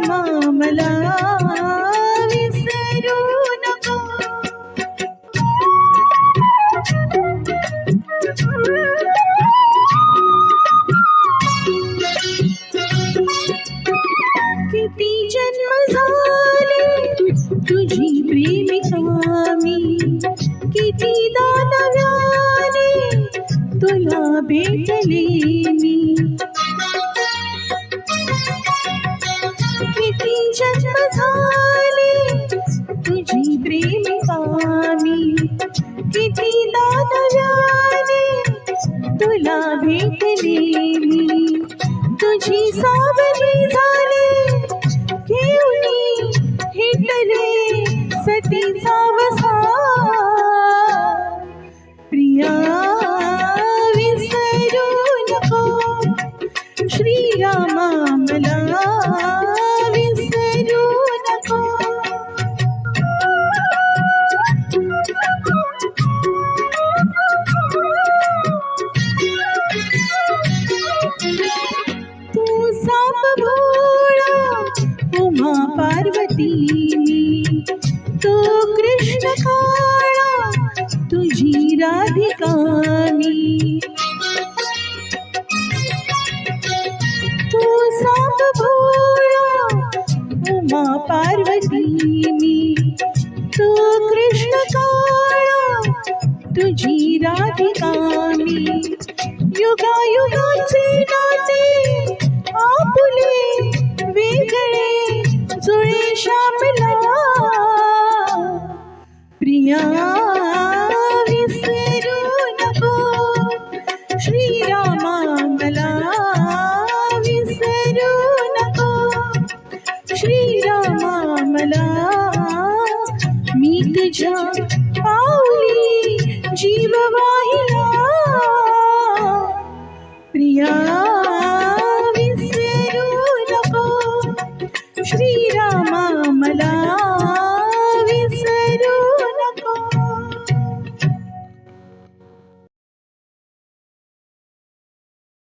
श्रीरामा मला विसरू नको. किती जन्म झाले तुझी प्रेमिका मी, कितीदा नव्याने तुला भेटले मी. किती जन्म झाले तुझी प्रेमिका मी, कितीदा नव्याने तुला भेटले मी. तुझी सावली झाले घेऊनी हिटले सतीचा वसा. प्रिया विसरू नको, श्रीरामा मला विसरू नको. तू साप भोळा उमा पार्वती मी, तू कृष्ण काळा तुझी राधिका मी. तू साप भोळा उमा पार्वती मी, तू कृष्ण काळा तुझी राधिका मी. युगायुगाचे नाते आपुले वेगळे जुळे श्यामला. प्रिया विसरू नको, श्रीरामा मला विसरू नको. श्रीरामा मला मी तुझ्या पाऊली जीववा